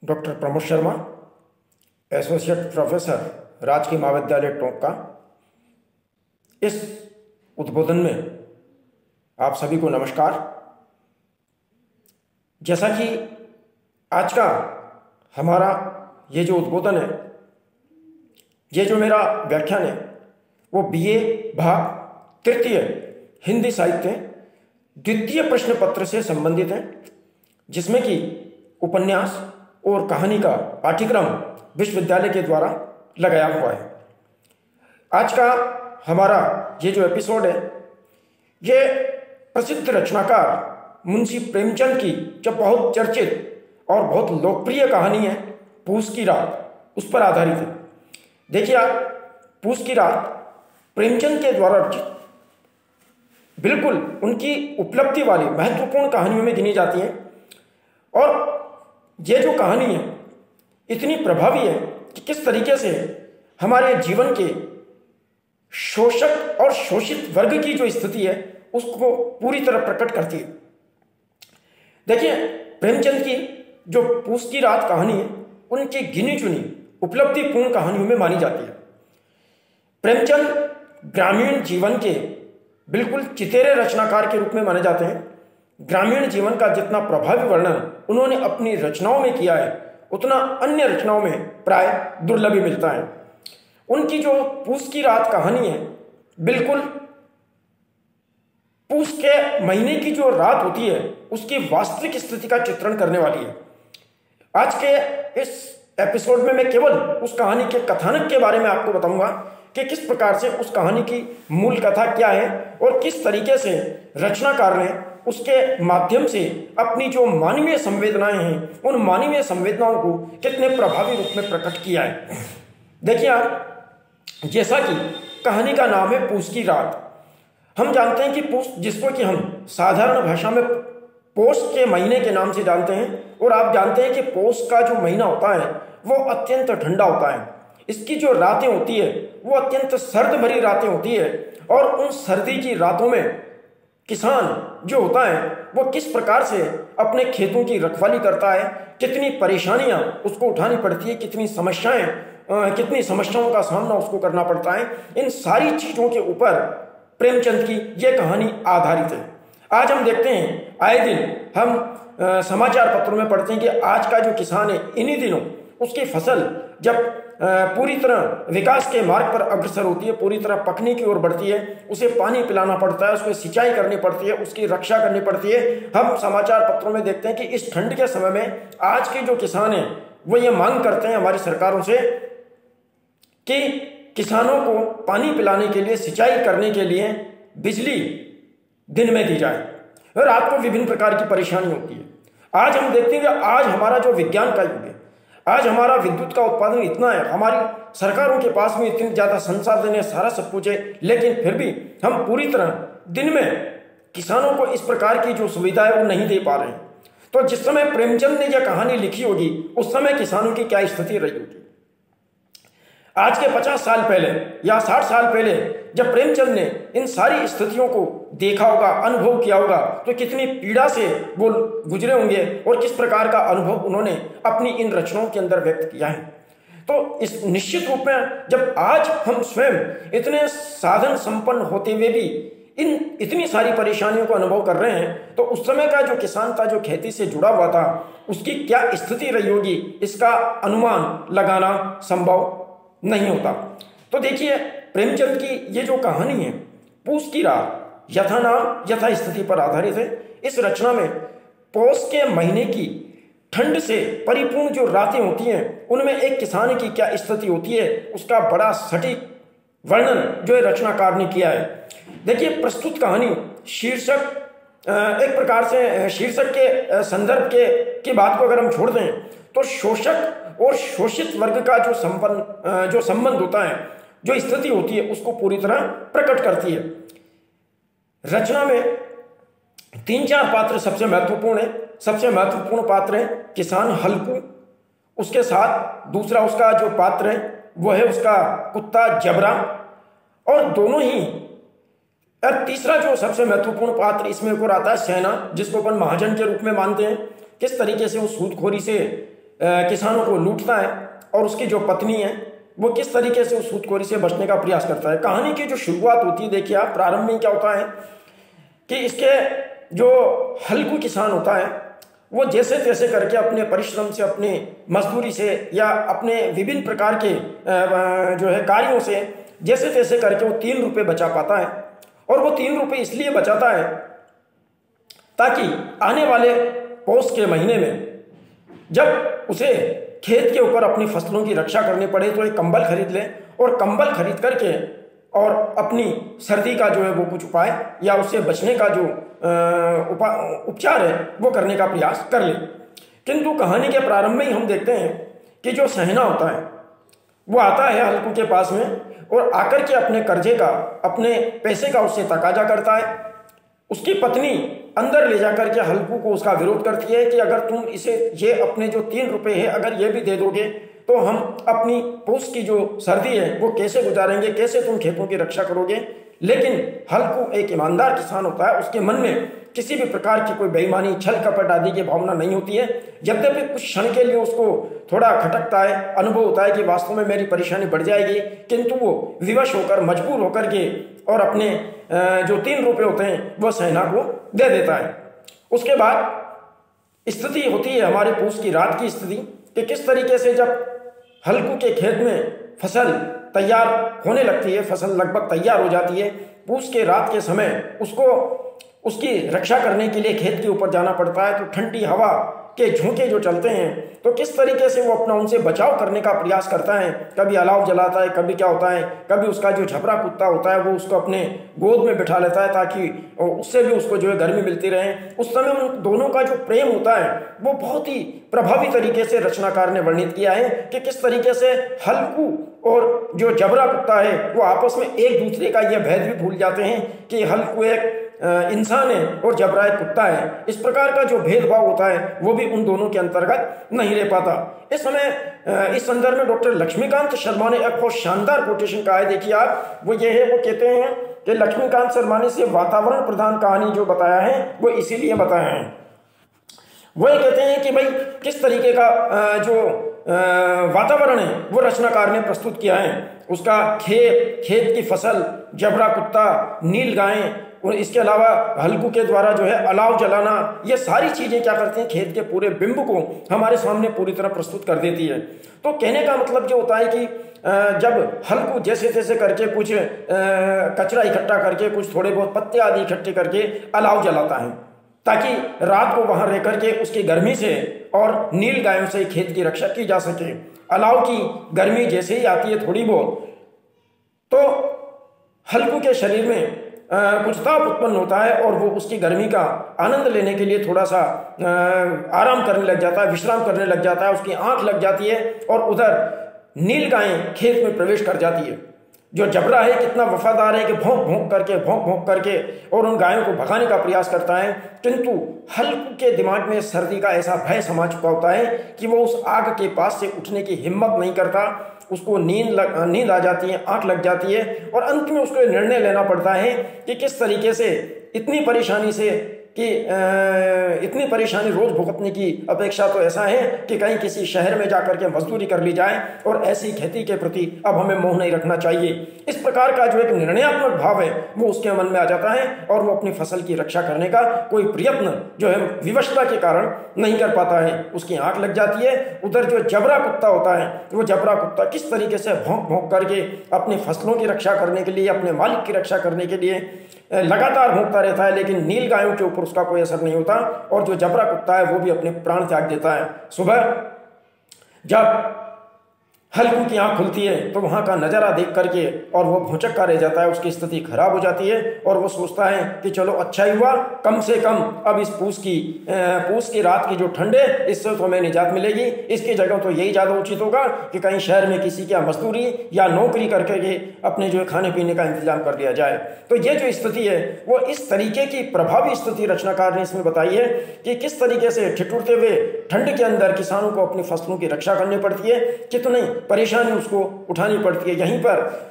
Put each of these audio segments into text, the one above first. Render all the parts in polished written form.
Doctor Pramod Sharma, associate professor, राजकीय महाविद्यालय टोंक का। इस उद्बोधन में आप सभी को नमस्कार। जैसा कि आज का हमारा ये जो उद्बोधन है, ये जो मेरा व्याख्यान है, वो बीए भाग तृतीय हिंदी साहित्य द्वितीय प्रश्न पत्र से संबंधित है, जिसमें कि उपन्यास और कहानी का पाठ्यक्रम विश्वविद्यालय के द्वारा लगाया हुआ है। आज का हमारा ये जो एपिसोड है, ये प्रसिद्ध रचनाकार मुंशी प्रेमचंद की जो बहुत चर्चित और बहुत लोकप्रिय कहानी है पूस की रात, उस पर आधारित है। देखिए आप, पूस की रात प्रेमचंद के द्वारा रचित बिल्कुल उनकी उपलब्धि वाली महत्वपूर्ण कहानियों में गिनी जाती है। और ये जो कहानी है इतनी प्रभावी है कि किस तरीके से हमारे जीवन के शोषक और शोषित वर्ग की जो स्थिति है उसको पूरी तरह प्रकट करती है। देखिए, प्रेमचंद की जो पूस की रात कहानी है, उनकी गिनी चुनी उपलब्धिपूर्ण कहानियों में मानी जाती है। प्रेमचंद ग्रामीण जीवन के बिल्कुल चितेरे रचनाकार के रूप में माने जाते हैं। ग्रामीण जीवन का जितना प्रभावी वर्णन उन्होंने अपनी रचनाओं में किया है, उतना अन्य रचनाओं में प्राय दुर्लभ ही मिलता है। उनकी जो पूस की रात कहानी है, बिल्कुल पूस के महीने की जो रात होती है उसकी वास्तविक स्थिति का चित्रण करने वाली है। आज के इस एपिसोड में मैं केवल उस कहानी के कथानक के बारे में आपको बताऊंगा कि किस प्रकार से उस कहानी की मूल कथा क्या है और किस तरीके से रचनाकार ने उसके माध्यम से अपनी जो मानवीय संवेदनाएं हैं, उन मानवीय संवेदनाओं को कितने प्रभावी रूप में प्रकट किया है। देखिए आप, जैसा कि कहानी का नाम है पूस की रात, हम जानते हैं कि पूस, जिसको कि हम साधारण भाषा में पौष के महीने के नाम से जानते हैं, और आप जानते हैं कि पौष का जो महीना होता है वो अत्यंत ठंडा होता है। इसकी जो रातें होती है वो अत्यंत सर्द भरी रातें होती है, और उन सर्दी की रातों में किसान जो होता है वो किस प्रकार से अपने खेतों की रखवाली करता है, कितनी परेशानियां उसको उठानी पड़ती है, कितनी समस्याओं का सामना उसको करना पड़ता है, इन सारी चीज़ों के ऊपर प्रेमचंद की ये कहानी आधारित है। आज हम देखते हैं, आए दिन हम समाचार पत्रों में पढ़ते हैं कि आज का जो किसान है, इन्हीं दिनों उसकी फसल जब पूरी तरह विकास के मार्ग पर अग्रसर होती है, पूरी तरह पकने की ओर बढ़ती है, उसे पानी पिलाना पड़ता है, उसको सिंचाई करनी पड़ती है, उसकी रक्षा करनी पड़ती है। हम समाचार पत्रों में देखते हैं कि इस ठंड के समय में आज के जो किसान हैं वो ये मांग करते हैं हमारी सरकारों से कि किसानों को पानी पिलाने के लिए, सिंचाई करने के लिए बिजली दिन में दी जाए, और रात को विभिन्न प्रकार की परेशानी होती है। आज हम देखते हैं कि आज हमारा जो विज्ञान का युग है, आज हमारा विद्युत का उत्पादन इतना है, हमारी सरकारों के पास में इतनी ज़्यादा संसाधन है, सारा सब कुछ है, लेकिन फिर भी हम पूरी तरह दिन में किसानों को इस प्रकार की जो सुविधा है वो नहीं दे पा रहे हैं। तो जिस समय प्रेमचंद ने यह कहानी लिखी होगी, उस समय किसानों की क्या स्थिति रही होगी। आज के 50 साल पहले या 60 साल पहले जब प्रेमचंद ने इन सारी स्थितियों को देखा होगा, अनुभव किया होगा, तो कितनी पीड़ा से वो गुजरे होंगे और किस प्रकार का अनुभव उन्होंने अपनी इन रचनाओं के अंदर व्यक्त किया है। तो इस निश्चित रूप में जब आज हम स्वयं इतने साधन संपन्न होते हुए भी इतनी सारी परेशानियों को अनुभव कर रहे हैं, तो उस समय का जो किसान था, जो खेती से जुड़ा हुआ था, उसकी क्या स्थिति रही होगी, इसका अनुमान लगाना संभव नहीं होता। तो देखिए, प्रेमचंद की ये जो कहानी है पूस की रात, यथा नाम यथा स्थिति पर आधारित है। इस रचना में पौष के महीने की ठंड से परिपूर्ण जो रातें होती हैं, उनमें एक किसान की क्या स्थिति होती है, उसका बड़ा सटीक वर्णन जो है रचनाकार ने किया है। देखिए, प्रस्तुत कहानी शीर्षक एक प्रकार से शीर्षक के संदर्भ की बात को अगर हम छोड़ दें तो शोषक और शोषित वर्ग का जो संबंध होता है, जो स्थिति होती है, उसको पूरी तरह प्रकट करती है। रचना में 3-4 पात्र सबसे महत्वपूर्ण है। सबसे महत्वपूर्ण पात्र है किसान हल्कू, उसके साथ दूसरा उसका जो पात्र है वो है उसका कुत्ता जबरा, और दोनों ही, और तीसरा जो सबसे महत्वपूर्ण पात्र इसमें और आता है सेना, जिसको अपन महाजन के रूप में मानते हैं। किस तरीके से वो सूदखोरी से किसानों को लूटता है और उसकी जो पत्नी है वो किस तरीके से उस सूदखोरी से बचने का प्रयास करता है। कहानी की जो शुरुआत होती है, देखिए आप, प्रारंभ में क्या होता है कि इसके जो हल्कू किसान होता है वो जैसे तैसे करके अपने परिश्रम से, अपनी मजदूरी से या अपने विभिन्न प्रकार के जो है कार्यों से जैसे तैसे करके वो 3 रुपये बचा पाता है। और वो 3 रुपये इसलिए बचाता है ताकि आने वाले पौष के महीने में जब उसे खेत के ऊपर अपनी फसलों की रक्षा करनी पड़े तो एक कंबल खरीद ले और कंबल खरीद करके और अपनी सर्दी का जो है वो कुछ उपाय या उससे बचने का जो उपचार है वो करने का प्रयास कर ले। किंतु कहानी के प्रारंभ में ही हम देखते हैं कि जो सहना होता है वो आता है हल्कू के पास में और आकर के अपने कर्जे का, अपने पैसे का उससे तकाजा करता है। उसकी पत्नी अंदर ले जाकर के हल्कू को उसका विरोध करती है कि अगर तुम इसे ये अपने जो 3 रुपये है अगर ये भी दे दोगे तो हम अपनी पौष की जो सर्दी है वो कैसे गुजारेंगे, कैसे तुम खेतों की रक्षा करोगे। लेकिन हल्कू एक ईमानदार किसान होता है, उसके मन में किसी भी प्रकार की कोई बेईमानी, छल कपट आदि की भावना नहीं होती है। यद्यपि कुछ क्षण के लिए उसको थोड़ा खटकता है, अनुभव होता है कि वास्तव में मेरी परेशानी बढ़ जाएगी, किंतु वो विवश होकर, मजबूर होकर के और अपने जो 3 रुपये होते हैं वह सहना को दे देता है। उसके बाद स्थिति होती है हमारे पौष की रात की स्थिति कि किस तरीके से जब हल्कू के खेत में फसल तैयार होने लगती है, फसल लगभग तैयार हो जाती है, पूस के रात के समय उसको उसकी रक्षा करने के लिए खेत के ऊपर जाना पड़ता है। तो ठंडी हवा के झोंके जो चलते हैं तो किस तरीके से वो अपना उनसे बचाव करने का प्रयास करता है। कभी अलाव जलाता है, कभी क्या होता है, कभी उसका जो झपरा कुत्ता होता है वो उसको अपने गोद में बिठा लेता है ताकि उससे भी उसको जो है गर्मी मिलती रहे। उस समय उन दोनों का जो प्रेम होता है वो बहुत ही प्रभावी तरीके से रचनाकार ने वर्णित किया है कि किस तरीके से हल्कू और जो जबरा कुत्ता है वो आपस में एक दूसरे का यह भेद भी भूल जाते हैं कि हल्कू एक इंसान है और जबरा एक कुत्ता है। इस प्रकार का जो भेदभाव होता है वो भी उन दोनों के अंतर्गत नहीं रह पाता। इस समय इस संदर्भ में डॉक्टर लक्ष्मीकांत शर्मा ने एक बहुत शानदार कोटेशन कहा है, देखिए आप, वो ये है, वो कहते हैं कि लक्ष्मीकांत शर्मा ने से वातावरण प्रधान कहानी जो बताया है वो इसीलिए बताया है। वो ये कहते हैं कि भाई किस तरीके का जो वातावरण है वो रचनाकार ने प्रस्तुत किया है। उसका खेत की फसल, जबरा कुत्ता, नील गायें और इसके अलावा हल्कू के द्वारा जो है अलाव जलाना, ये सारी चीजें क्या करती हैं, खेत के पूरे बिंब को हमारे सामने पूरी तरह प्रस्तुत कर देती है। तो कहने का मतलब ये होता है कि जब हल्कू जैसे तैसे करके कुछ कचरा इकट्ठा करके, कुछ थोड़े बहुत पत्ते आदि इकट्ठे करके अलाव जलाता है ताकि रात को वहां रह करके उसकी गर्मी से और नील गायों से खेत की रक्षा की जा सके। अलाव की गर्मी जैसे ही आती है थोड़ी बहुत, तो हल्कू के शरीर में कुछ ताप उत्पन्न होता है और वो उसकी गर्मी का आनंद लेने के लिए थोड़ा सा आराम करने लग जाता है, विश्राम करने लग जाता है, उसकी आंख लग जाती है और उधर नील गायें खेत में प्रवेश कर जाती है। जो जबरा है कितना वफादार है कि भौंक भौंक करके और उन गायों को भगाने का प्रयास करता है, किंतु हल्कू के दिमाग में सर्दी का ऐसा भय समा चुका होता है कि वो उस आग के पास से उठने की हिम्मत नहीं करता। उसको नींद आ जाती है, आंख लग जाती है और अंत में उसको निर्णय लेना पड़ता है कि किस तरीके से इतनी परेशानी रोज भुगतने की अपेक्षा तो ऐसा है कि कहीं किसी शहर में जाकर के मजदूरी कर ली जाए और ऐसी खेती के प्रति अब हमें मोह नहीं रखना चाहिए। इस प्रकार का जो एक निर्णयात्मक भाव है वो उसके मन में आ जाता है और वो अपनी फसल की रक्षा करने का कोई प्रयत्न जो है विवशता के कारण नहीं कर पाता है। उसकी आंख लग जाती है। उधर जो जबरा कुत्ता होता है वो जबरा कुत्ता किस तरीके से भौंक भौंक करके अपनी फसलों की रक्षा करने के लिए, अपने मालिक की रक्षा करने के लिए लगातार भौंकता रहता है, लेकिन नील गायों के ऊपर उसका कोई असर नहीं होता और जो जबरा कुत्ता है वो भी अपने प्राण त्याग देता है। सुबह जब हल्कू की आंख खुलती है तो वहां का नजारा देख करके और वो भौचक्का रह जाता है, उसकी स्थिति खराब हो जाती है और वो सोचता है कि चलो अच्छा ही हुआ, कम से कम अब इस पूस की रात की जो ठंडे इससे तो हमें निजात मिलेगी। इसकी जगह तो यही ज़्यादा उचित होगा कि कहीं शहर में किसी की मजदूरी या नौकरी करके के अपने जो खाने पीने का इंतजाम कर लिया जाए। तो ये जो स्थिति है वो इस तरीके की प्रभावी स्थिति रचनाकार ने इसमें बताई है कि किस तरीके से ठिठुरते हुए ठंड के अंदर किसानों को अपनी फसलों की रक्षा करनी पड़ती है। कितने परेशानी उसको उठानी पड़ती है। यहीं पर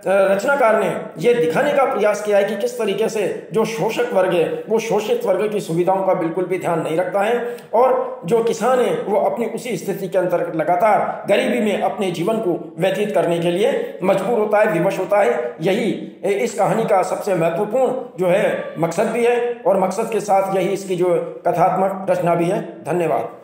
रचनाकार ने यह दिखाने का प्रयास किया है कि किस तरीके से जो शोषक वर्ग है वो शोषित वर्ग की सुविधाओं का बिल्कुल भी ध्यान नहीं रखता है, और जो किसान है वो अपनी उसी स्थिति के अंतर्गत लगातार गरीबी में अपने जीवन को व्यतीत करने के लिए मजबूर होता है, विवश होता है। यही इस कहानी का सबसे महत्वपूर्ण जो है मकसद भी है, और मकसद के साथ यही इसकी जो कथात्मक रचना भी है। धन्यवाद।